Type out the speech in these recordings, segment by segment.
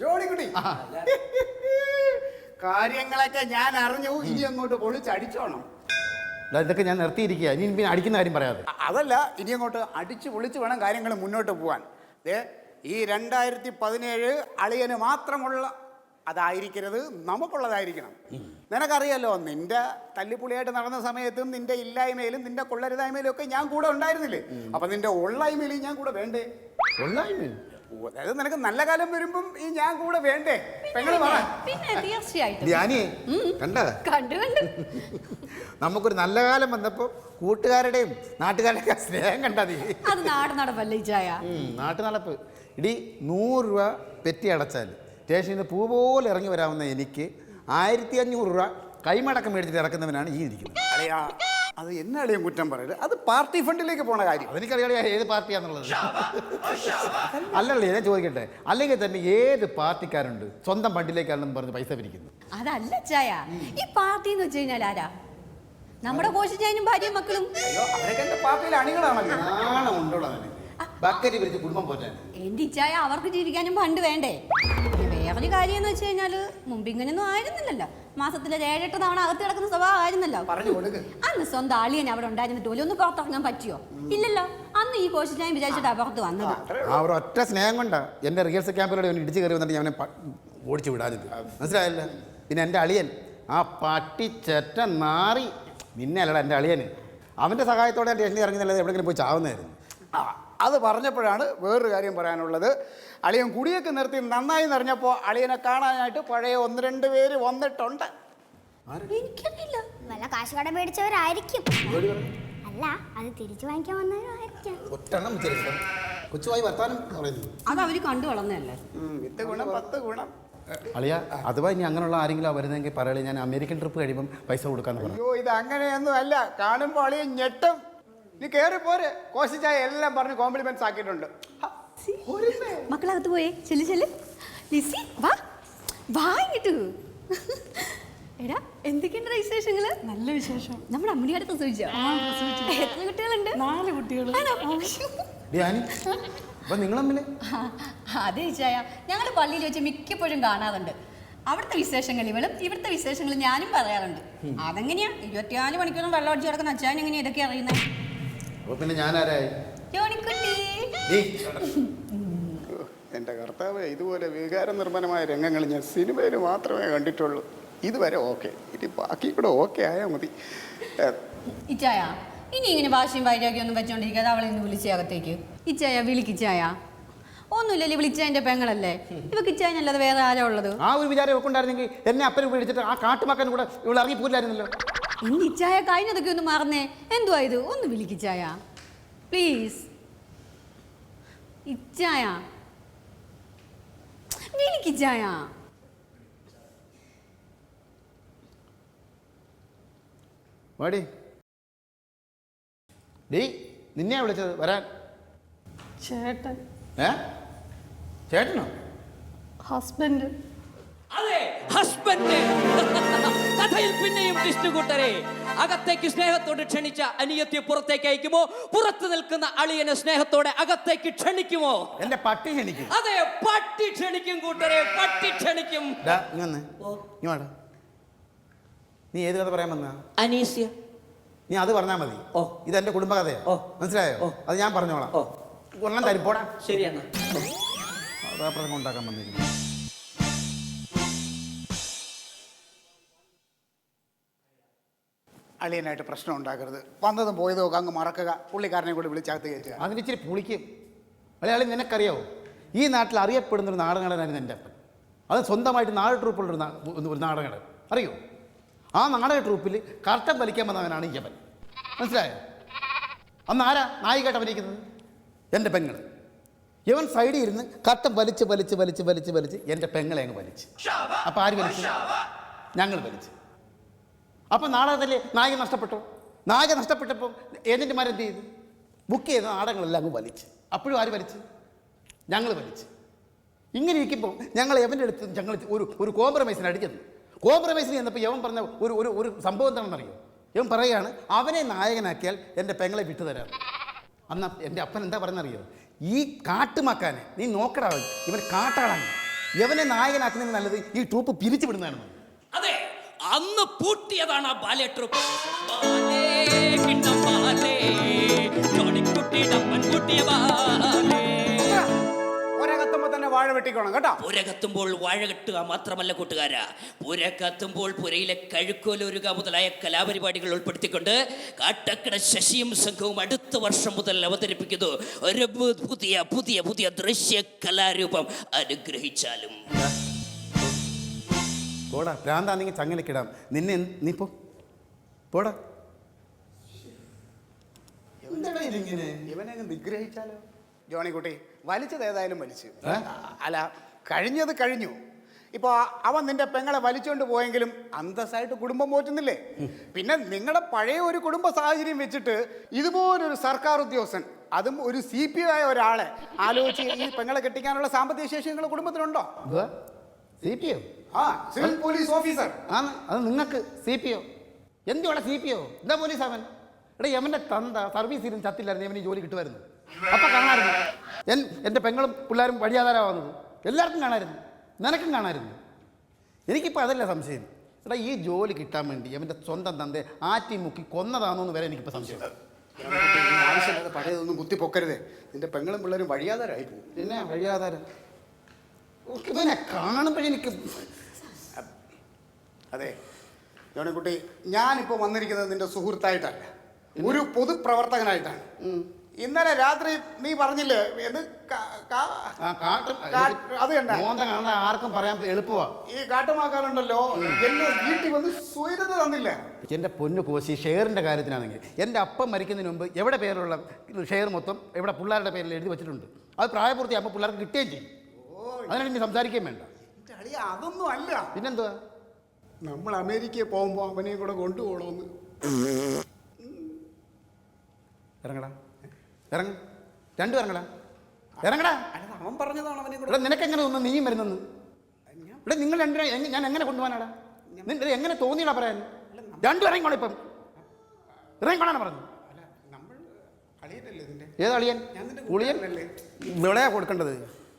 ജോണിക്കുട്ടി, കാര്യങ്ങളൊക്കെ ഞാൻ അറിഞ്ഞു. ഇനി അങ്ങോട്ട് പൊളിച്ചടിച്ചോണം. ഇതൊക്കെ ഞാൻ നിർത്തിയിരിക്കുക. ഇനി പിന്നെ അടിക്കുന്ന കാര്യം പറയാതെ. അതല്ല, ഇനി അങ്ങോട്ട് അടിച്ച് പൊളിച്ച് വേണം കാര്യങ്ങൾ മുന്നോട്ട് പോകാൻ. ഈ 2017 അളിയന് മാത്രമുള്ള അതായിരിക്കരുത്, നമുക്കുള്ളതായിരിക്കണം. നിനക്കറിയാലോ, നിന്റെ തല്ലിപ്പൊളിയായിട്ട് നടന്ന സമയത്തും നിന്റെ ഇല്ലായ്മയിലും നിന്റെ കൊള്ളരുതായ്മയിലും ഒക്കെ ഞാൻ കൂടെ ഉണ്ടായിരുന്നില്ലേ? അപ്പൊ നിന്റെ ഉള്ളായ്മയിലും ഞാൻ കൂടെ വേണ്ടേ? ഉള്ളായ്മ അതായത് നിനക്ക് നല്ല കാലം വരുമ്പം ഈ ഞാൻ കൂടെ വേണ്ടേ? നമുക്കൊരു നല്ല കാലം വന്നപ്പോ കൂട്ടുകാരുടെയും നാട്ടുകാരുടെയും സ്നേഹം കണ്ടാ നീ. അത് നാട്ടു നടപ്പ്. ഇടി 100 രൂപ പെറ്റി അടച്ചാൽ സ്റ്റേഷനിൽ നിന്ന് പൂ പോലെ ഇറങ്ങി വരാവുന്ന എനിക്ക് 1500 രൂപ കൈമടക്കം മേടിച്ചിട്ട് ഇറക്കുന്നവനാണ് ഈ ഇരിക്കുന്നത്. അളിയാ, അത് എന്നെ അളിയും കുറ്റം പറയരുത്. അത് പാർട്ടി ഫണ്ടിലേക്ക് പോണ കാര്യം. അതെനിക്കറിയാ ഏത് പാർട്ടിയാന്നുള്ളത്. അല്ലല്ലേ, ഞാൻ ചോദിക്കട്ടെ, അല്ലെങ്കിൽ തന്നെ ഏത് പാർട്ടിക്കാരുണ്ട് സ്വന്തം ഫണ്ടിലേക്കാണെന്ന് പറഞ്ഞ് പൈസ പിരിക്കുന്നു? അതല്ല ചായ, ഈ പാർട്ടി എന്ന് വെച്ച് കഴിഞ്ഞാൽ ആരാ? നമ്മുടെ കോശിച്ചാനും ഭാര്യയും മക്കളും. അവരൊക്കെ പാർട്ടിയിലെ അണികളാണല്ലോ. ബക്കറ്റ് പിരിച്ച് കുടുംബം പോറ്റാൻ. എന്റെ ഇച്ചായ അവർക്ക് ജീവിക്കാനും ഫണ്ട് വേണ്ടേ? വേറൊരു കാര്യം എന്ന് വെച്ച് കഴിഞ്ഞാല് മുമ്പ് ഇങ്ങനെയൊന്നും ആയിരുന്നില്ലല്ലോ. മാസത്തിലെ 7-8 തവണ അകത്ത് കിടക്കുന്ന സ്വഭാവം ആയിരുന്നല്ലോ. അന്ന് സ്വന്തം ആളിയനെ അവിടെ ഉണ്ടായിരുന്നിട്ട് പോലും ഒന്ന് പുറത്തിറങ്ങാൻ പറ്റിയോ? ഇല്ലല്ലോ. അന്ന് ഈ കോശിച്ചായും വിചാരിച്ചിട്ട് പുറത്ത് വന്നത്. ആ ഒരു ഒറ്റ സ്നേഹം കൊണ്ടാ എന്റെ റിഹേഴ്സൽ ക്യാമ്പിലൂടെ ഇടിച്ച് കയറി വന്നിട്ട് ഞാൻ ഓടിച്ചു വിടാഞ്ഞത്. മനസ്സിലായല്ലോ? പിന്നെ എൻ്റെ അളിയൻ, ആ പട്ടിച്ചെറ്റ നാറി, നിന്നെ അല്ലടാ എൻ്റെ അളിയന്. അവൻ്റെ സഹായത്തോടെ സ്റ്റേഷനിൽ ഇറങ്ങുന്നില്ല, എവിടെയെങ്കിലും പോയി ചാവുന്നതായിരുന്നു. അത് പറഞ്ഞപ്പോഴാണ് വേറൊരു കാര്യം പറയാനുള്ളത്. അളിയൻ കുടിയൊക്കെ നിർത്തി നന്നായി നിറഞ്ഞപ്പോൾ അളിയനെ കാണാനായിട്ട് പഴയ 1-2 പേര് വന്നിട്ടുണ്ട്. എനിക്കറിയില്ല. വല്ല കാശ് കട മേടിച്ചവരായിരിക്കും. അല്ല, അത് തിരിച്ചു വാങ്ങിക്കാൻ വന്നവരായിരിക്കും. അത് അവര് കണ്ടു വളർന്നല്ലേ. 8 ഗുണം 10 ഗുണം. അളിയ, അഥവാ ഇനി അങ്ങനെയുള്ള ആരെങ്കിലും വരുന്നെങ്കിൽ പറയളി, ഞാൻ അമേരിക്കൻ ട്രിപ്പ് കഴിയുമ്പം പൈസ കൊടുക്കാന്ന് പറഞ്ഞു. അയ്യോ, ഇത് അങ്ങനെയൊന്നും അല്ല. കാണുമ്പോൾ അളിയൻ ഞെട്ടും. നീ കയറി പോരെ. കോശിച്ചായ എല്ലാം പറഞ്ഞ് കോംപ്ലിമെന്റ്സ് ആക്കിയിട്ടുണ്ട്. മക്കളകത്ത് പോയേ. ചെല്ലു ചെല്ലു ലിസി, വാ വാ ഇങ്ങോട്ട്. എടാ, എന്തൊക്കെയുണ്ട് വിശേഷങ്ങള്? നല്ല വിശേഷം. നമ്മുടെ അമ്മയുടെ പ്രസവിച്ചോ? എത്ര കുട്ടികളുണ്ട്? 4 കുട്ടികൾ. അതെ ചായ, ഞങ്ങളുടെ പള്ളിയിൽ വെച്ച് മിക്കപ്പോഴും കാണാറുണ്ട്. അവിടുത്തെ വിശേഷങ്ങൾ ഇവളും ഇവിടുത്തെ വിശേഷങ്ങൾ ഞാനും പറയാറുണ്ട്. അതെങ്ങനെയാ 24 മണിക്കൂറും വെള്ളം അടിച്ചു കിടക്കുന്ന അച്ഛൻ എങ്ങനെയാ ഇതൊക്കെ അറിയുന്നത്? പിന്നെ ഞാനാരായി? എൻ്റെ കർത്താവ്, ഇതുപോലെ വികാര നിർഭരമായ രംഗങ്ങൾ ഞാൻ സിനിമയിൽ മാത്രമേ കണ്ടിട്ടുള്ളൂ. ഇതുവരെ ഓക്കെ, ഇനി ബാക്കി കൂടെ ഓക്കെ ആയാൽ മതി. ഇച്ചായ, ഇനി ഇങ്ങനെ വാശിയും വൈരാഗ്യം ഒന്നും വെച്ചോണ്ടിരിക്കാതെ അവളെ ഇന്ന് വിളിച്ചേ അകത്തേക്ക്. ഇച്ചായ, വിളിക്കിച്ചായ. ഒന്നുമില്ലല്ലേ, വിളിച്ചതിന്റെ പെങ്ങളല്ലേ. ഇവക്ക് ഇച്ചായനല്ലാതെ വേറെ ആരാ ഉള്ളത്? ആ ഒരു വിചാരം ഒക്കെ ഉണ്ടായിരുന്നെങ്കിൽ എന്നെ അപ്പനെ വിളിച്ചിട്ട് ആ കാട്ടുമക്കൻ കൂടെ ഇവിടെ ഇറങ്ങി പോരില്ലായിരുന്നല്ലോ. ഇന്ന് ഇച്ചായ കഴിഞ്ഞതൊക്കെ ഒന്ന് മറന്നേ. എന്തുവാ ഇത്? ഒന്ന് വിളിക്കിച്ചായ പ്ലീസ്. ഇച്ചായ, വിളിക്കിച്ചായ. വാടി. നിന്നെയാ വിളിച്ചത് വരാൻ? ചേട്ടൻ. ചേട്ടനോ? ഹസ്ബൻഡ്. അതെ, ഹസ്ബൻഡ്. കഥയിൽ പിന്നെയും ട്വിസ്റ്റ് കൂട്ടരെ. അകത്തേക്ക് സ്നേഹത്തോടെ ക്ഷണിച്ച അനിയത്തിയെ പുറത്തേക്ക് അയക്കുമോ? പുറത്തു നിൽക്കുന്ന അളിയനെ സ്നേഹത്തോടെ അകത്തേക്ക് ക്ഷണിക്കുമോ? എന്റെ പട്ടി ക്ഷണിക്കും. അതെ, പട്ടി ക്ഷണിക്കും കൂട്ടരെ, പട്ടി ക്ഷണിക്കും. നീ ഏത് കഥ പറയാൻ വന്ന? അനീസ്യ. നീ അത് പറഞ്ഞാൽ മതി. ഇതെന്റെ കുടുംബകഥയാ. മനസ്സിലായോ? അത് ഞാൻ പറഞ്ഞോളാം. ഒരെണ്ണം തരിപ്പോടാ. ശരിയാണ്. പ്രശ്നം ഉണ്ടാക്കാൻ വന്നിരിക്കുന്നു. അളിയനായിട്ട് പ്രശ്നം ഉണ്ടാക്കരുത്. വന്നതും പോയതും ഒക്കെ അങ്ങ് മറക്കുക. പുള്ളിക്കാരനെ കൂടി വിളിച്ചകത്ത് കയറ്റുക. അതിന് ഇച്ചിരി പുളിക്കും. അളി, നിനക്കറിയാവോ, ഈ നാട്ടിൽ അറിയപ്പെടുന്നൊരു നാടകനായിരുന്നു എൻ്റെ അപ്പൻ. അത് സ്വന്തമായിട്ട് നാടക ട്രൂപ്പുള്ളൊരു നാടകൻ. അറിയോ? ആ നാടക ട്രൂപ്പിൽ കർട്ടൻ വലിക്കാൻ വന്നവനാണ് ഈ അവൻ. മനസ്സിലായോ? അന്ന് ആരാ നായികയായിട്ട് അഭിനയിക്കുന്നത്? എൻ്റെ പെങ്ങൾ. ഇവൻ സൈഡിൽ ഇരുന്ന് കർട്ടൻ വലിച്ച് വലിച്ച് വലിച്ച് വലിച്ച് വലിച്ച് എൻ്റെ പെങ്ങളെ അങ്ങ് വലിച്ച്. അപ്പം ആര് വലിച്ചു? ഞങ്ങൾ വലിച്ചു. അപ്പം നാടകത്തിലെ നായിക നഷ്ടപ്പെട്ടു. നായിക നഷ്ടപ്പെട്ടപ്പോൾ ഏജന്റുമാരെന്ത് ചെയ്തു? ബുക്ക് ചെയ്ത നാടകങ്ങളെല്ലാം അങ്ങ് വലിച്ച്. അപ്പോഴും ആര് വലിച്ച്? ഞങ്ങൾ വലിച്ച്. ഇങ്ങനെ ഇരിക്കുമ്പോൾ ഞങ്ങൾ എവൻ്റെ അടുത്ത് ഞങ്ങൾ ഒരു കോംപ്രമൈസിന് അടിച്ചത്. കോംപ്രമൈസിന് ചെന്നപ്പോൾ യവൻ പറഞ്ഞ ഒരു സംഭവം എന്താണെന്നറിയോ? ഇവൻ പറയുകയാണ് അവനെ നായകനാക്കിയാൽ എൻ്റെ പെങ്ങളെ വിട്ടുതരാം. അന്ന് എൻ്റെ അപ്പൻ എന്താ പറയുന്നറിയോ, ഈ കാട്ടുമാക്കാനെ നീ നോക്കടാ, ഇവൻ കാട്ടാളാണ്, ഇവനെ നായകനാക്കുന്നതിന് നല്ലത് ഈ ട്രൂപ്പ് പിരിച്ചു വിടുന്നതാണ്. അതെ, അന്ന് പൂട്ടിയതാണ് ആ ബാലെ ട്രൂപ്പ്. ബാലേ, കിണ്ണം ബാലേ, ജോണിക്കുട്ടി ഡപ്പൻ കുട്ടിയ ബാലേ. ഒരകത്തുമ്പോ തന്നെ വാഴ വെട്ടിക്കോണം കേട്ടോ. പുര കത്തുമ്പോൾ വാഴ കെട്ടുക മാത്രമല്ല കൂട്ടുകാരാ, പുര കത്തുമ്പോൾ പുരയിലെ കഴുക്കോലൊരുക മുതലായ കലാപരിപാടികൾ ഉൾപ്പെടുത്തിക്കൊണ്ട് കാട്ടക്കട ശശിയും സംഘവും അടുത്ത വർഷം മുതൽ അവതരിപ്പിക്കുന്നു ഒരു പുതിയ പുതിയ പുതിയ ദൃശ്യ കലാരൂപം. അനുഗ്രഹിച്ചാലും പോടാ, ഭ്രാന്താണെങ്കിൽ ചങ്ങലക്കിടാം നിന്നെ. നീ പോടാ. ഇവനെ നിഗ്രഹിച്ചാലോ? ജോണിക്കുട്ടി, വലിച്ചത് ഏതായാലും വലിച്ചു. അല്ല, കഴിഞ്ഞത് കഴിഞ്ഞു. ഇപ്പോൾ അവൻ നിന്റെ പെങ്ങളെ വലിച്ചുകൊണ്ട് പോയെങ്കിലും അന്തസ്സായിട്ട് കുടുംബം പോറ്റുന്നില്ലേ? പിന്നെ നിങ്ങളുടെ പഴയ ഒരു കുടുംബ സാഹചര്യം വെച്ചിട്ട് ഇതുപോലൊരു സർക്കാർ ഉദ്യോഗസ്ഥൻ, അതും ഒരു CPO ആയ ഒരാളെ ആലോചിച്ച് ഈ പെങ്ങളെ കെട്ടിക്കാനുള്ള സാമ്പത്തിക ശേഷി നിങ്ങളുടെ കുടുംബത്തിനുണ്ടോ? CPO? ആ, സിവിൽ പോലീസ് ഓഫീസർ. ആണ്, അത് നിങ്ങൾക്ക് CPO. എന്തുവാണ് CPO? എന്താ പോലീസ് അവൻ? എടാ, യവൻ്റെ തന്ത സർവീസ് ഇരുന്ന് ചത്തില്ലായിരുന്നു, യവന് ജോലി കിട്ടുമായിരുന്നു. അപ്പം കാണാമായിരുന്നു എൻ്റെ പെങ്ങളും പിള്ളേരും വഴിയാധാരമാകുന്നത്. എല്ലാവർക്കും കാണാമായിരുന്നു, നിനക്കും കാണാമായിരുന്നു. എനിക്കിപ്പോൾ അതല്ല സംശയം. എടാ, ഈ ജോലി കിട്ടാൻ വേണ്ടി അവൻ്റെ സ്വന്തം തന്തെ ആറ്റി മുക്കി കൊന്നതാണോ എന്ന് വരെ എനിക്കിപ്പോൾ സംശയം. ആവശ്യമില്ലാതെ പഴയതൊന്നും കുത്തിപ്പൊക്കരുതേ. നിന്റെ പെങ്ങളും പിള്ളേരും വഴിയാധാരമായി പോകും. പിന്നെ വഴിയാധാരം ഇവനെ കാണുമ്പോഴെനിക്ക്. അതെ ജോണിക്കുട്ടി, ഞാനിപ്പോൾ വന്നിരിക്കുന്നത് നിന്റെ സുഹൃത്തായിട്ടല്ല, ഒരു പൊതുപ്രവർത്തകനായിട്ടാണ്. ഇന്നലെ രാത്രി നീ പറഞ്ഞില്ലേ എന്ത് അത് കണ്ട ആർക്കും പറയാൻ എളുപ്പമാ. ഈ കാട്ടുമാക്കാറുണ്ടല്ലോ, എന്നെ വീട്ടിൽ വന്ന് സ്വൈരത തന്നില്ല. എൻ്റെ പൊന്നു കോശി, ഷെയറിൻ്റെ കാര്യത്തിനാണെങ്കിൽ എൻ്റെ അപ്പം മരിക്കുന്നതിന് മുമ്പ് എവിടെ പേരുള്ള ഷെയർ മൊത്തം എവിടെ പിള്ളേരുടെ പേരിൽ എഴുതി വെച്ചിട്ടുണ്ട്. അത് പ്രായപൂർത്തിയാകുമ്പോൾ പിള്ളേർക്ക് കിട്ടുകയും ചെയ്യും. അതിനാണ് ഇനി സംസാരിക്കുകയും വേണ്ട. അതൊന്നും അല്ല. പിന്നെന്തുവാ, നമ്മൾ അമേരിക്കയിൽ പോകുമ്പോൾ അവനെയും കൂടെ കൊണ്ടുപോകണമെന്ന്. ഇറങ്ങടാ, ഇറങ്ങ, രണ്ടും ഇറങ്ങടാ, ഇറങ്ങടാ. അവൻ പറഞ്ഞതാണ് അവനെ ഇവിടെ നിനക്കെങ്ങനെ തോന്നുന്നു നീയും വരുന്നെന്ന്? ഇവിടെ നിങ്ങൾ രണ്ടിനെ ഞാൻ എങ്ങനെ കൊണ്ടുപോകാനാടാ? നിന്റെ എങ്ങനെ തോന്നിയടാ പറയാൻ? രണ്ടും ഇറങ്ങിക്കോണം, ഇപ്പം ഇറങ്ങിക്കോണാണ് പറഞ്ഞു. ഏത് അളിയൻ? ഉളിയൻ വിളയാ കൊടുക്കേണ്ടത്.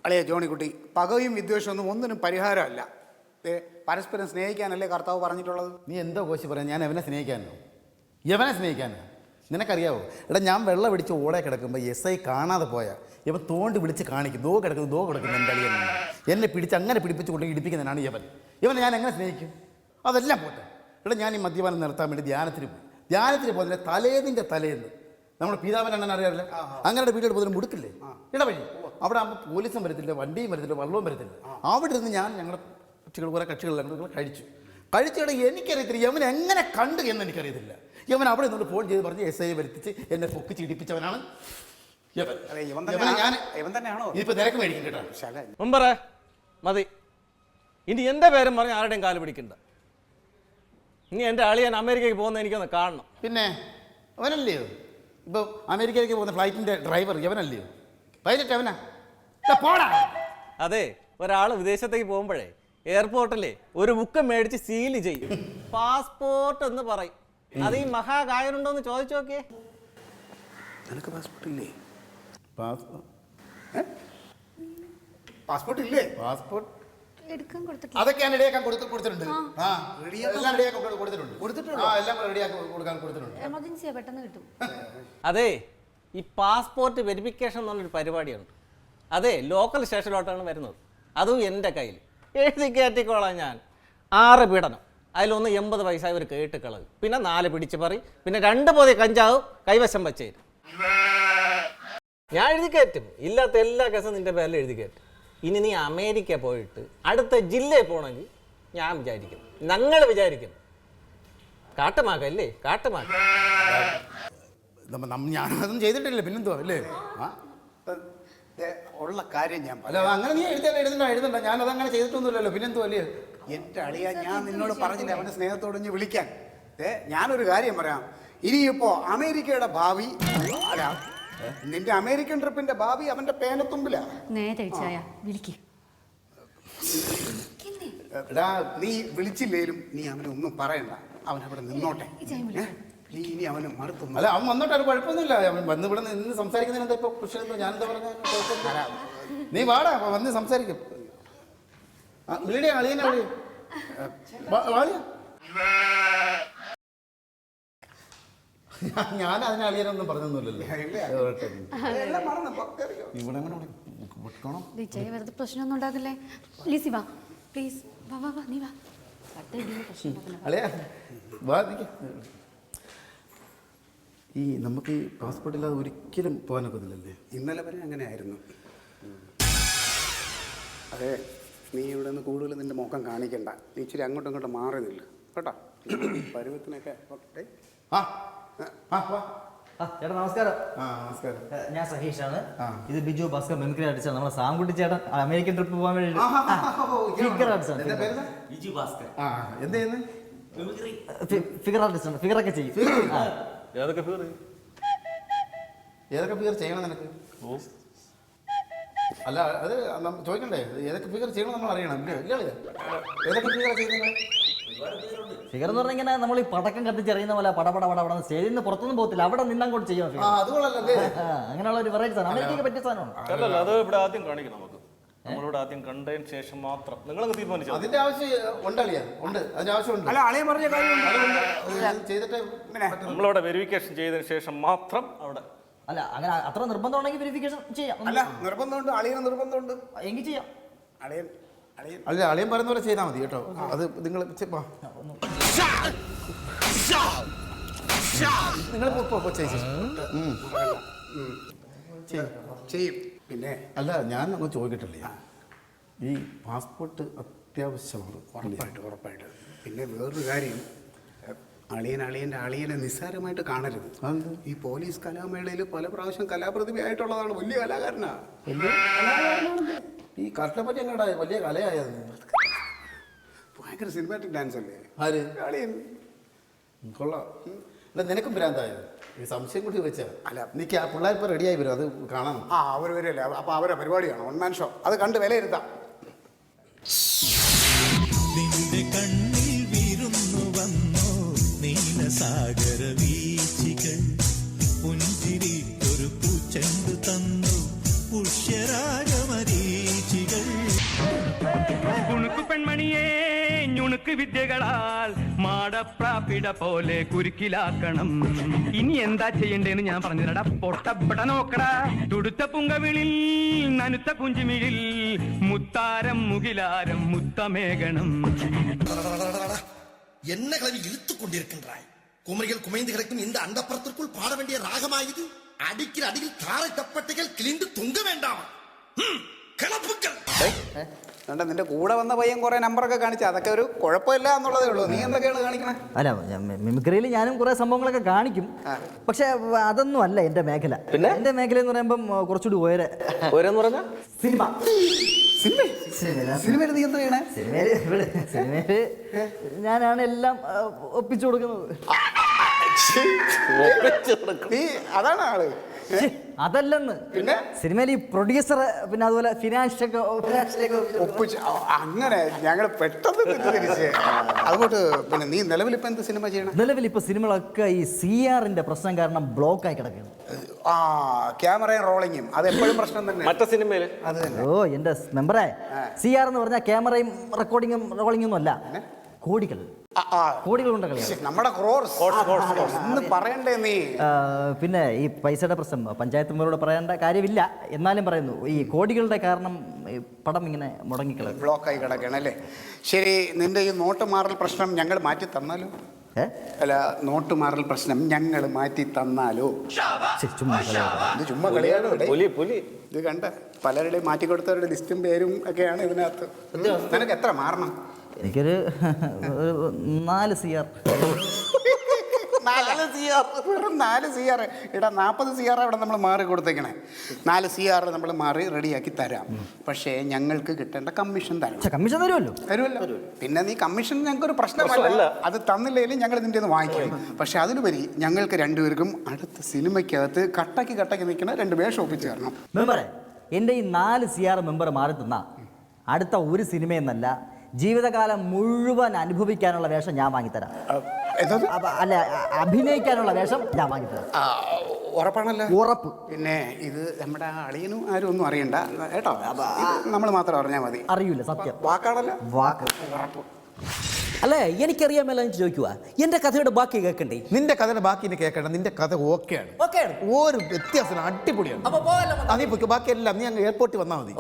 അളിയ ജോണിക്കുട്ടി, പകയും വിദ്വേഷമൊന്നും ഒന്നിനും പരിഹാരമല്ല. പരസ്പരം സ്നേഹിക്കാനല്ലേ കർത്താവ് പറഞ്ഞിട്ടുള്ളത്? നീ എന്തോ കോശി പറയാൻ? ഞാൻ എവനെ സ്നേഹിക്കാനോ? യവനെ സ്നേഹിക്കാനോ? നിനക്കറിയാവോ? എടാ, ഞാൻ വെള്ളം പിടിച്ച് ഓടെ കിടക്കുമ്പോൾ SI കാണാതെ പോയാൽ ഇവൻ തോണ്ടി വിളിച്ച് കാണിക്കും, ദോ കിടക്കുന്നു എൻ്റെ അളിയൻ. എന്നെ പിടിച്ച് അങ്ങനെ പിടിപ്പിച്ച് കൊണ്ട് ഇടിപ്പിക്കുന്നതിനാണ് ഇവനെ ഞാൻ എങ്ങനെ സ്നേഹിക്കും? അതെല്ലാം പോട്ടെ. എടാ, ഞാൻ ഈ മദ്യപാനം നിർത്താൻ വേണ്ടി ധ്യാനത്തിന് പോകുന്നതിൻ്റെ തലേന്ന് നമ്മുടെ പീതാവൻ അറിയാറില്ല, അങ്ങനെ വീട്ടിൽ പോകുന്നതിന് മുടുക്കില്ലേ ഇടവഴി, അവിടെ ആകുമ്പോൾ പോലീസും വരത്തില്ല, വണ്ടിയും വരത്തില്ല, വെള്ളവും വരത്തില്ല. അവിടെ ഇരുന്ന് ഞങ്ങളുടെ കുറേ കക്ഷികളെല്ലാം കഴിച്ചിട എനിക്കറിയത്തില്ല യവൻ എങ്ങനെ കണ്ടു എന്ന് എനിക്കറിയത്തില്ല. യവൻ അവിടെ നിന്നോട് ഫോൺ ചെയ്ത് പറഞ്ഞ് SI വരുത്തിച്ച് എന്നെ പൊക്കിച്ച് ഇടിപ്പിച്ചവനാണ് ഇപ്പൊ നിരക്ക് മേടിക്കും കേട്ടോ. മുമ്പറേ മതി, ഇനി എൻ്റെ പേരും പറഞ്ഞ് ആരുടെയും കാല് പിടിക്കണ്ട. ഇനി എൻ്റെ അളിയൻ അമേരിക്കയ്ക്ക് പോകുന്ന എനിക്കൊന്ന് കാണണം. പിന്നെ അവനല്ലയോ ഇപ്പൊ അമേരിക്കയിലേക്ക് പോകുന്ന ഫ്ലൈറ്റിന്റെ ഡ്രൈവർ? യവനല്ലയോ പൈലറ്റ്? അവനാ പോടാ. അതെ, ഒരാൾ വിദേശത്തേക്ക് പോകുമ്പോഴേ എയർപോർട്ടിലെ ഒരു ബുക്ക് മേടിച്ച് സീല് ചെയ്യും, പാസ്പോർട്ട് എന്ന് പറയും. അത് ഈ മഹാഗായനുണ്ടോ എന്ന് ചോദിച്ചു നോക്കിയേ. നിനക്ക് പാസ്പോർട്ട് ഇല്ലേ? പാസ്പോർട്ട് ഇല്ലേ? പാസ്പോർട്ട് എടുക്കാൻ കൊടുത്തിട്ടില്ല. അതൊക്കെയാണ് റെഡിയാക്കാൻ കൊടുത്തിട്ടുണ്ട്. എല്ലാം റെഡിയാക്കാൻ കൊടുത്തിട്ടുണ്ട്. എല്ലാം റെഡിയാക്കി കൊടുക്കാൻ കൊടുത്തിട്ടുണ്ട്. എമർജൻസിയാ, പെട്ടെന്ന് കിട്ടും. അതെ, ഈ പാസ്പോർട്ട് വെരിഫിക്കേഷൻ എന്നുള്ളൊരു പരിപാടിയുണ്ട്. അതെ, ലോക്കൽ സ്റ്റേഷനിലോട്ടാണ് വരുന്നത്. അതും എൻ്റെ കയ്യിൽ എഴുതി കയറ്റിക്കോളാം ഞാൻ. 6 പീഡനം, അതിലൊന്ന് 80 പൈസ ഇവർ കേട്ടിക്കളയും, പിന്നെ 4 പിടിച്ച് പറി, പിന്നെ 2 പൊതി കഞ്ചാവും കൈവശം വച്ചേരും. ഞാൻ എഴുതി കയറ്റും, ഇല്ലാത്ത എല്ലാ കേസും നിൻ്റെ പേരിൽ എഴുതി കയറ്റും. ഇനി നീ അമേരിക്ക പോയിട്ട് അടുത്ത ജില്ലയിൽ പോകണമെങ്കിൽ ഞാൻ വിചാരിക്കും, ഞങ്ങൾ വിചാരിക്കും കാട്ടുമാക്കല്ലേ, കാട്ടുമാക്ക. ഞാനതൊന്നും ചെയ്തിട്ടില്ല, പിന്നെന്തുവാ അല്ലേ? ഉള്ള കാര്യം ഞാൻ അല്ല, അങ്ങനെ നീ എഴുതണ്ട. ഞാനതങ്ങനെ ചെയ്തിട്ടൊന്നുമില്ലല്ലോ, പിന്നെന്തുവാ അല്ലേ? എൻ്റെ അളിയ, ഞാൻ നിന്നോട് പറഞ്ഞില്ല അവൻ്റെ സ്നേഹത്തോടൊഞ്ഞ് വിളിക്കാൻ. ഞാനൊരു കാര്യം പറയാം. ഇനിയിപ്പോ അമേരിക്കയുടെ ഭാവി അല്ല, നിന്റെ അമേരിക്കൻ ട്രിപ്പിന്റെ ഭാവി അവന്റെ പേനത്തുമ്പിലാ. നീ വിളിച്ചില്ലേലും നീ അവനെ ഒന്നും പറയണ്ട. അവൻ അവിടെ നിന്നോട്ടെ. ഇനി അവന് മറുത്തു. അല്ല അവൻ വന്നോട്ടെ, ഒരു കുഴപ്പമൊന്നുമില്ല. അവൻ വന്ന് ഇവിടെ നിന്ന് സംസാരിക്കുന്നതിന് എന്താ ഇപ്പോൾ പ്രശ്നം? ഞാനെന്താ പറഞ്ഞ? നീ വാടാ, വന്ന് സംസാരിക്കും. വിളിയുടെ അളിയനെ വിളി. ഞാൻ അതിനെ അളിയനൊന്നും പറഞ്ഞൊന്നുമില്ലല്ലോ. ഇവിടെ വിട്ടോണം. വിജയ് വെറുതെ പ്രശ്നമൊന്നും ഉണ്ടാക്കില്ലേ. പ്ലീസ് വാ, പ്ലീസ് വാ വാ വാ, നീ വാ. അളിയ വാ. ഈ നമുക്ക് ഈ പാസ്പോർട്ട് ഇല്ലാതെ ഒരിക്കലും പോകാനൊക്കത്തില്ലല്ലേ? ഇന്നലെ വരെ അങ്ങനെ ആയിരുന്നു. അതെ, നീ ഇവിടെ നിന്ന് കൂടുതൽ നിന്റെ മുഖം കാണിക്കണ്ട. നീ ഇച്ചിരി അങ്ങോട്ടും ഇങ്ങോട്ടും മാറി നില്ല കേട്ടോ. പരുവത്തിനൊക്കെ ആ ആ വാ. ചേട്ടാ നമസ്കാരം. നമസ്കാരം. ഞാൻ സഹീഷാണ്. ഇത് ബിജു ഭാസ്കർ മിമിക്രി ആർട്ടിസ്റ്റാണ്. നമ്മളെ സാങ്കുട്ടി ചേട്ടൻ അമേരിക്കൻ ട്രിപ്പ് പോകാൻ വേണ്ടി ഫിഗർ ആർട്ടിസ്റ്റാണ്. ബിജു ഭാസ്കർ. എന്ത് ചെയ്യുന്നത്? ഫിഗർ ആർട്ടിസ്റ്റാണ്. ഫിഗറൊക്കെ ചെയ്യും. ഏതൊക്കെ ഫിഗർ? ഏതൊക്കെ ഫിഗർ ചെയ്യണം നിനക്ക്? അല്ല അത് ചോദിക്കണ്ടേ? ഏതൊക്കെ ഫിഗർ ചെയ്യണം നമ്മൾ അറിയണം. ഇല്ലേ? ഏതൊക്കെ ഫിഗർ ചെയ്യുന്നത്? ഫിഗർ എന്ന് പറഞ്ഞാൽ ഇങ്ങനെ നമ്മൾ ഈ പടക്കം കത്തിച്ചെറിയുന്ന പോലെ പടപട പടപട സ്റ്റേജിൽ നിന്ന് പുറത്തൊന്നും പോകത്തില്ല, അവിടെ നിന്നങ്ങോട്ട് ചെയ്യാം. അങ്ങനെയുള്ള ഒരു വെറൈറ്റി സാധനം, അമേരിക്കയ്ക്ക് പറ്റിയ സാധനമാണ്. അല്ലല്ല, അത് ഇവിടെ ആദ്യം കാണിക്കണം. നമുക്ക് നമ്മളിവിടെ ആദ്യം കണ്ടതിന് ശേഷം മാത്രം നിങ്ങളങ്ങ് തീരുമാനിച്ചു. അതിന്റെ ആവശ്യം ഉണ്ടല്ലേ? ഉണ്ട്, അതിന്റെ ആവശ്യമുണ്ട്. അല്ല, അളിയൻ പറഞ്ഞ കാര്യം ചെയ്തിട്ട് നമ്മളവിടെ വെരിഫിക്കേഷൻ ചെയ്തതിന് ശേഷം മാത്രം അവിടെ. അല്ല, അങ്ങനെ അത്ര നിർബന്ധം ഉണ്ടെങ്കിൽ വെരിഫിക്കേഷൻ ചെയ്യാം. അല്ല, നിർബന്ധമുണ്ട്. അളിയന് നിർബന്ധമുണ്ട്. എങ്കിൽ ചെയ്യാം. അളിയൻ അല്ല, അളിയൻ പറയുന്ന പോലെ ചെയ്താൽ മതി കേട്ടോ. അത് നിങ്ങൾ ചെയ്യും. പിന്നെ അല്ല, ഞാൻ അങ്ങ് ചോദിക്കട്ടില്ലേ, ഈ പാസ്പോർട്ട് അത്യാവശ്യമാണ്. ഉറപ്പായിട്ട്. പിന്നെ വേറൊരു കാര്യം, അളിയനെ നിസ്സാരമായിട്ട് കാണരുത്. ഈ പോലീസ് കലാമേളയിൽ പല പ്രാവശ്യം കലാപ്രതിഭയായിട്ടുള്ളതാണ്. വലിയ കലാകാരനാ. ഈ കഷ്ടപ്പറ്റി എങ്ങടാ വലിയ കലയായത്? ഭയങ്കര സിനിമാറ്റിക് ഡാൻസ് അല്ലേ ആര്? അളിയൻ. കൊള്ളാം. അല്ല, നിനക്കും ഭ്രാന്തായത്? ഈ സംശയം കൂടി വെച്ചാൽ അല്ല, എനിക്ക് ആ പിള്ളേരിപ്പോൾ റെഡിയായി വരും, അത് കാണാം. അവർ വരില്ലേ? അപ്പോൾ അവരെ പരിപാടിയാണ് വൺ മാൻ ഷോ. അത് കണ്ട് വിലയിരുത്താം. നിന്റെ കണ്ണിൽ വിരുന്നു വന്നോ നീലസാഗര വീച്ചികൾ, പുഞ്ചിരിക്കൊരു പൂച്ചെണ്ട് തന്നു പുഷ്യരാഗമരീചികൾ. കുണുക്കു പെൺമണിയേ ഞുണുക്ക് വിദ്യകളാൽ മാടപ്രാപ്പിട പോലെ കുരുക്കിലാക്കണം. ഇനി എന്താ ചെയ്യണ്ടേന്ന് ഞാൻ പറഞ്ഞിരടാ. പൊട്ടപ്പെട നോക്കടാ. തുടുത്ത പുങ്കവിളിൽ നനുത്ത പുഞ്ചിമിഴിൽ മുത്താരം മുകിലാരം മുത്തമേകണം. என்ன கிளவி இழுத்துக் கொண்டிருக்கின்றாய்? குமரிகள் குமைந்து கிடக்கும் இந்த அண்டப்புறத்திற்குள் பாட வேண்டிய ராகமாயுது. அடிக்கிற அடியில் தாரை தப்பட்டைகள் கிழிந்து தொங்க வேண்டாம். കിളപ്പുക്കൾ. നിന്റെ കൂടെ വന്ന പയ്യൻ കുറെ നമ്പറൊക്കെ കാണിച്ചു. അതൊക്കെ ഒരു കുഴപ്പമില്ല എന്നുള്ളതേ ഉള്ളൂ. നീ എന്തൊക്കെയാണ് കാണിക്കണേ? അല്ല, മിമിക്രിയിൽ ഞാനും കുറെ സംഭവങ്ങളൊക്കെ കാണിക്കും. പക്ഷെ അതൊന്നും അല്ല എന്റെ മേഖല. പിന്നെ എന്റെ മേഖല എന്ന് പറയുമ്പം കുറച്ചുകൂടി ഓരെന്ന് പറഞ്ഞാൽ സിനിമയിൽ നീ എന്താ ചെയ്യണേ? സിനിമയില് ഞാനാണ് എല്ലാം ഒപ്പിച്ചു കൊടുക്കുന്നത്. നീ അതാണ് ആള്. അതല്ലെന്ന്. പിന്നെ സിനിമയിൽ ഈ പ്രൊഡ്യൂസർ, പിന്നെ അതുപോലെ ഫിനാൻഷ്യലൊക്കെ ഒപ്പിച്ച് അങ്ങനെ ഞങ്ങൾ പെട്ടെന്ന് തെറ്റിദ്ധരിച്ച്. അതുകൊണ്ട് പിന്നെ നീ നിലവിലിപ്പോ എന്ത് സിനിമ ചെയ്യണം? നിലവിൽ ഇപ്പൊ സിനിമകളൊക്കെ ഈ CR-ന്റെ പ്രശ്നം കാരണം ബ്ലോക്കായി കിടക്കുകയാണ്. ക്യാമറയും റോളിങ്ങും അത് എപ്പോഴും പ്രശ്നം തന്നെ. മറ്റേ സിനിമയില് അത് തന്നെ. ഓ എന്റെ മെമ്പറെ, CR എന്ന് പറഞ്ഞാൽ ക്യാമറയും റെക്കോർഡിങ്ങും റോളിങ്ങും അല്ല, കോടികളുണ്ട് കളി. നമ്മുടെ ഇന്ന് പറയണ്ടേ നീ? പിന്നെ ഈ പൈസയുടെ പ്രശ്നം പഞ്ചായത്ത് മെമ്പറോട് പറയേണ്ട കാര്യമില്ല, എന്നാലും പറയുന്നു. ഈ കോടികളുടെ കാരണം ഈ പടം ഇങ്ങനെ മുടങ്ങിക്കളയും, ബ്ലോക്കായി കിടക്കണല്ലേ. ശരി, നിന്റെ ഈ നോട്ട് മാറൽ പ്രശ്നം ഞങ്ങൾ മാറ്റി തന്നാലോ? അല്ല, നോട്ട് മാറൽ പ്രശ്നം ഞങ്ങൾ മാറ്റി തന്നാലോ? ഇത് ചുമ്മാ കളിയാണ്. ഇത് കണ്ട പലരുടെയും മാറ്റി കൊടുത്തവരുടെ ലിസ്റ്റും പേരും ഒക്കെയാണ് ഇതിനകത്ത്. നിനക്ക് എത്ര മാറണം? എനിക്കൊരു 4 CR. 4 CR? വെറും 4 CR? ഇടാ, 40 CR അവിടെ നമ്മൾ മാറി കൊടുത്തേക്കണേ. 4 CR നമ്മൾ മാറി റെഡിയാക്കി തരാം. പക്ഷേ ഞങ്ങൾക്ക് കിട്ടേണ്ട കമ്മീഷൻ തരണം. കമ്മീഷൻ തരുമല്ലോ? പിന്നെ നീ കമ്മീഷൻ ഞങ്ങൾക്കൊരു പ്രശ്നമല്ല. അത് തന്നില്ലെങ്കിലും ഞങ്ങൾ നിന്റെ ഒന്ന് വാങ്ങിക്കും. പക്ഷെ അതിലുപരി ഞങ്ങൾക്ക് രണ്ടുപേർക്കും അടുത്ത സിനിമയ്ക്കകത്ത് കട്ടക്ക് നിൽക്കുന്ന 2 വേഷം ഒപ്പിച്ച് തരണം. മെമ്പറെ, എൻ്റെ ഈ 4 CR മെമ്പർ മാറി തന്നാ അടുത്ത ഒരു സിനിമയെന്നല്ല, ജീവിതകാലം മുഴുവൻ അനുഭവിക്കാനുള്ള വേഷം ഞാൻ വാങ്ങിത്തരാം. എന്തോന്ന്? അല്ല അഭിനയിക്കാനുള്ള വേഷം ഞാൻ വാങ്ങിത്തരാം. ഉറപ്പാണല്ലോ? ഉറപ്പ്. പിന്നെ ഇത് നമ്മുടെ അളിയനും ആരും ഒന്നും അറിയണ്ട കേട്ടോ. നമ്മൾ മാത്രം അറിഞ്ഞാൽ മതി. അറിയില്ല, സത്യം. വാക്കാണല്ലോ? വാക്ക്. ഉറപ്പ്. അല്ലേ എനിക്കറിയാമല്ലോ ചോദിക്കുക എന്റെ കഥയുടെ ബാക്കി കേൾക്കണ്ടേ? നിന്റെ കഥയുടെ ബാക്കി ഇനി കേൾക്കണം. നിന്റെ കഥ ഓക്കെയാണ്, ഒരു വ്യത്യാസം അടിപൊളിയാണ്. നീ പൊയ്ക്കോ, ബാക്കി എല്ലാം നീ അങ്ങ് എയർപോർട്ടിൽ വന്നാൽ മതി.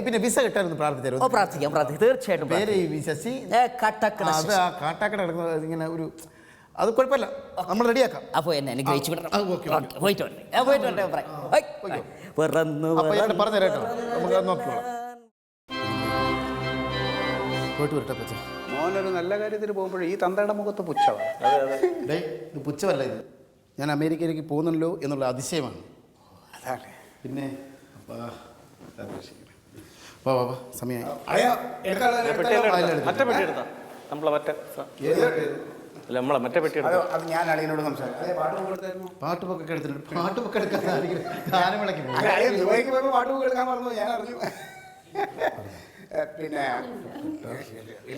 പിന്നെ വിസ കിട്ടാനൊന്ന് പ്രാർത്ഥിച്ചു. പ്രാർത്ഥിക്കാം തീർച്ചയായിട്ടും. പേര് ശശി. അത് ആ കാട്ടാക്കട കിടക്കുന്നത് ഇങ്ങനെ ഒരു, അത് കുഴപ്പമില്ല, നമ്മൾ റെഡിയാക്കാം. അപ്പൊ എന്നെ അനുഗ്രഹിച്ചു വിടണം. പറഞ്ഞു തരാട്ടോ, നമുക്ക് നോക്കിക്കോളാം. പോയിട്ട് വരട്ടെ പച്ച. മോനൊരു നല്ല കാര്യത്തിന് പോകുമ്പോഴേ ഈ തന്തയുടെ മുഖത്ത് പുച്ഛമാണ്. ഇത് പുച്ഛമല്ല, ഇത് ഞാൻ അമേരിക്കയിലേക്ക് പോകുന്നല്ലോ എന്നുള്ള അതിശയമാണ്. അതാണ്. പിന്നെ സമയമായി. അത് ഞാൻ അളിയനോട് സംസാരിക്കും. പാട്ടുപൊക്കെ എടുത്തിട്ടുണ്ട്. പാട്ടുപൊക്കെ എടുക്കാൻ ഗാനമേളയ്ക്ക് പാട്ടുപൊക്കെ എടുക്കാൻ പറഞ്ഞു, ഞാൻ അറിഞ്ഞു.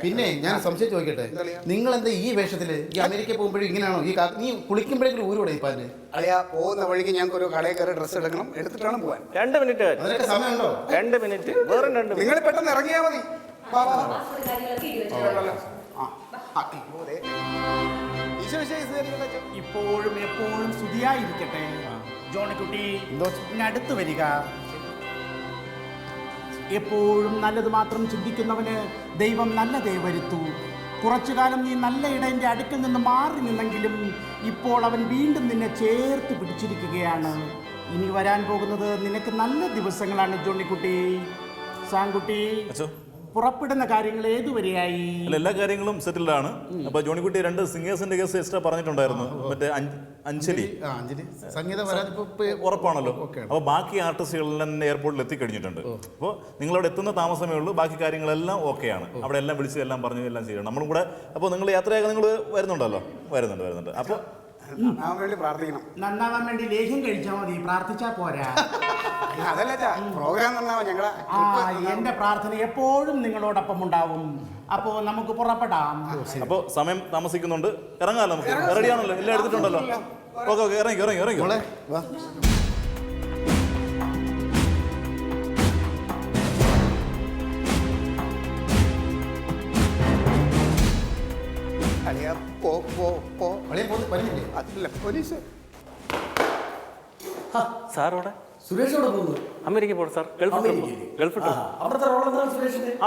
പിന്നെ ഞാൻ സംശയം ചോദിക്കട്ടെ, നിങ്ങൾ എന്താ ഈ വേഷത്തില് ഈ അമേരിക്കയിൽ പോകുമ്പോഴും ഇങ്ങനെയാണോ? ഈ നീ കുളിക്കുമ്പോഴേക്കും ഊരോടെ ഇപ്പൊ അതിന് അളിയാ പോകുന്ന വഴിക്ക് ഞങ്ങൾക്ക് ഒരു കടയിൽ കയറി ഡ്രസ്സ് എടുക്കണം, എടുത്തിട്ടാണ് പോകാൻ. 2 മിനിറ്റ് അതിനൊക്കെ സമയമുണ്ടോ? 2 മിനിറ്റ് വേറെ 2 നിങ്ങൾ പെട്ടെന്ന് ഇറങ്ങിയാൽ മതി. ഇപ്പോഴും എപ്പോഴും സ്തുതിയായിരിക്കട്ടെ. ജോണിക്കുട്ടി അടുത്ത് വരിക. എപ്പോഴും നല്ലത് മാത്രം ചിന്തിക്കുന്നവന് ദൈവം നല്ലതേ വരുത്തൂ. കുറച്ചു കാലം നീ നല്ല ഇടയൻ്റെ അടുക്കിൽ നിന്ന് മാറി നിന്നെങ്കിലും ഇപ്പോൾ അവൻ വീണ്ടും നിന്നെ ചേർത്ത് പിടിച്ചിരിക്കുകയാണ്. ഇനി വരാൻ പോകുന്നത് നിനക്ക് നല്ല ദിവസങ്ങളാണ് ജോണിക്കുട്ടി. സാൻകുട്ടി, പുറപ്പെടുന്ന കാര്യങ്ങൾ ഏതുവരെയായി? എല്ലാ കാര്യങ്ങളും സെറ്റിൽഡ് ആണ്. അപ്പൊ ജോണിക്കുട്ടി 2 സിംഗേഴ്സിന്റെ കേസ് എക്സ്ട്രാ പറഞ്ഞിട്ടുണ്ടായിരുന്നു. മറ്റേ അഞ്ജലി സംഗീതം ഉറപ്പാണല്ലോ. അപ്പൊ ബാക്കി ആർട്ടിസ്റ്റുകളെല്ലാം എയർപോർട്ടിൽ എത്തിക്കഴിഞ്ഞിട്ടുണ്ട്. അപ്പോൾ നിങ്ങളവിടെ എത്തുന്ന താമസമേ ഉള്ളൂ. ബാക്കി കാര്യങ്ങളെല്ലാം ഓക്കെയാണ്. അവിടെ എല്ലാം വിളിച്ച് എല്ലാം പറഞ്ഞു എല്ലാം ചെയ്യണം. നമ്മളും കൂടെ അപ്പോൾ നിങ്ങൾ യാത്രയാക്കാൻ നിങ്ങൾ വരുന്നുണ്ടല്ലോ? വരുന്നുണ്ട്. അപ്പോൾ പ്രാർത്ഥിക്കണം. നന്നാവാൻ വേണ്ടി ലേഹ്യം കഴിച്ചാൽ മതി, പ്രാർത്ഥിച്ചാ പോരാ. അതല്ല പ്രോഗ്രാം ഞങ്ങളെ. എന്റെ പ്രാർത്ഥന എപ്പോഴും നിങ്ങളോടൊപ്പം ഉണ്ടാവും. അപ്പോ നമുക്ക് പുറപ്പെടാം. അപ്പോൾ സമയം താമസിക്കുന്നുണ്ട്, ഇറങ്ങാമല്ലോ. നമുക്ക് റെഡിയാണല്ലോ, എല്ലാം എടുത്തിട്ടുണ്ടല്ലോ. ഓക്കെ ഇറങ്ങി. പോലീസ് സാറോടെ സുരേഷോടെ പോകുന്നു. അമേരിക്ക പോകണം sir. Gulf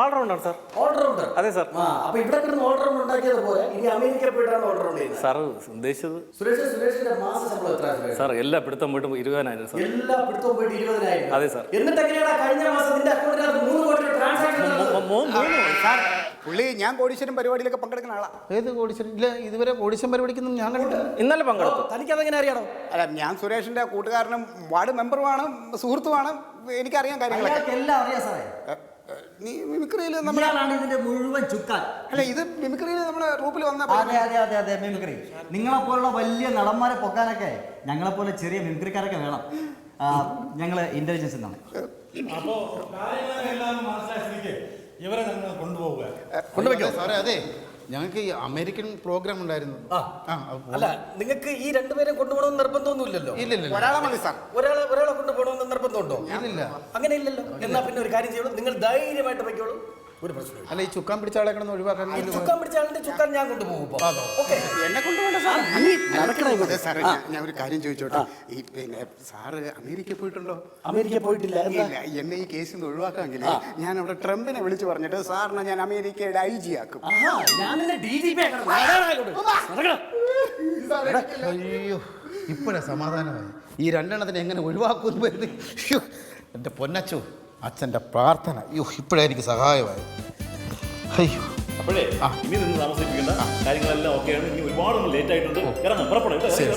allrounder sir. Allrounder? അതെ സാർ. അപ്പൊ ഇവിടെ കിടന്ന് ഓൾറൗണ്ടർ ഉണ്ടാക്കിയത് പോലെ ഇനി അമേരിക്ക പോയിട്ടാണ് ഓൾറൗണ്ടർ ചെയ്യുന്നത്. സാർ ഉദ്ദേശിച്ചത് സുരേഷിന്റെ മാസ ശമ്പളം എത്ര? സാർ എല്ലാ പിടുത്തം പോയിട്ട് 20,000 സാർ. എല്ലാ പിടുത്തവും പോയിട്ട് 20,000? അതെ സാർ. എന്നിട്ട് എങ്ങനെയാണ് കഴിഞ്ഞ മാസം നിന്റെ അക്കൗണ്ടിനകത്ത് 3 കോടി ട്രാൻസാക്ഷൻ? പുള്ളി ഞാൻ കോടീശ്വരം പരിപാടിയിലൊക്കെ പങ്കെടുക്കുന്ന ആളാ. ഏത് കോടീശ്വരം? ഇല്ല, ഇതുവരെ കോടീശ്വരം പരിപാടിക്കൊന്നും ഞാൻ കണ്ടിട്ടില്ല. ഇന്നലെ പങ്കെടുത്തു. തനിക്കതെങ്ങനെ അറിയാണോ? അല്ല, ഞാൻ സുരേഷിന്റെ കൂട്ടുകാരനും വാർഡ് മെമ്പറുമാണ്, സുഹൃത്തുമാണ്. എനിക്കറിയാം കാര്യങ്ങളൊക്കെ. എല്ലാം അറിയാം സാറേ. നീ മിമിക്രിയിൽ ഇതിന്റെ മുഴുവൻ ചുക്കാൻ. അല്ല, ഇത് മിമിക്രിയിൽ നമ്മുടെ ഗ്രൂപ്പിൽ വന്ന. അതെ മിമിക്രി. നിങ്ങളെപ്പോലുള്ള വലിയ നടന്മാരെ പൊക്കാനൊക്കെ ഞങ്ങളെപ്പോലെ ചെറിയ മിമിക്രിക്കാരൊക്കെ വേണം. ഞങ്ങള് ഇന്റലിജൻസ് എന്നാണ്. അപ്പോ ഇവരെ കൊണ്ടുപോകുക സാറേ. അതെ, ഞങ്ങൾക്ക് ഈ അമേരിക്കൻ പ്രോഗ്രാം ഉണ്ടായിരുന്നു. അല്ല, നിങ്ങൾക്ക് ഈ 2 പേരെ കൊണ്ടുപോകണമെന്ന് നിർബന്ധമൊന്നുമില്ലല്ലോ? ഇല്ല. ഒരാളെ മതി സാർ. ഒരാളെ കൊണ്ടുപോകണമെന്ന് നിർബന്ധമുണ്ടോ? ഇല്ല. അങ്ങനെ ഇല്ലല്ലോ. എന്നാ പിന്നെ ഒരു കാര്യം ചെയ്യണം, നിങ്ങൾ ധൈര്യമായിട്ട് പൊയ്ക്കോളൂ, ഒരു പ്രശ്നമില്ല. അല്ല, ഈ ചുക്കാൻ പിടിച്ച ആളെ കിടന്ന് ഒഴിവാക്കാൻ. ചുക്കാൻ പിടിച്ച ആളിന്റെ ചുക്കാൻ ഞാൻ കൊണ്ടുപോകും. എന്നെ കൊണ്ടുപോകണ്ട സാർ. ഞാൻ ഒരു കാര്യം ചോദിച്ചോട്ടെ. ഈ പിന്നെ സാറ് അമേരിക്ക പോയിട്ടുണ്ടോ? അമേരിക്ക പോയിട്ടില്ല. എന്നെ ഈ കേസിൽ നിന്ന് ഒഴിവാക്കാമെങ്കിൽ ഞാൻ അവിടെ ട്രംപിനെ വിളിച്ചു പറഞ്ഞിട്ട് സാറിനെ ഞാൻ അമേരിക്കയുടെ IG ആക്കും. അയ്യോ, ഇപ്പോഴാ സമാധാനമായി. ഈ 2 എണ്ണത്തിന് എങ്ങനെ ഒഴിവാക്കുമെന്ന് വരുന്നത്. എൻ്റെ പൊന്നച്ചു, അച്ഛൻ്റെ പ്രാർത്ഥന. അയ്യോ, ഇപ്പോഴായിരിക്കും സഹായമായി. അയ്യോ, അപ്പോഴേ ഇനി നിന്ന് താമസിപ്പിക്കേണ്ട, കാര്യങ്ങളെല്ലാം ഓക്കെയാണ്. ഇനി ഒരുപാട് ലേറ്റ് ആയിട്ടുണ്ട്. ഇറങ്ങാം, പുറപ്പെടാം. ശരി.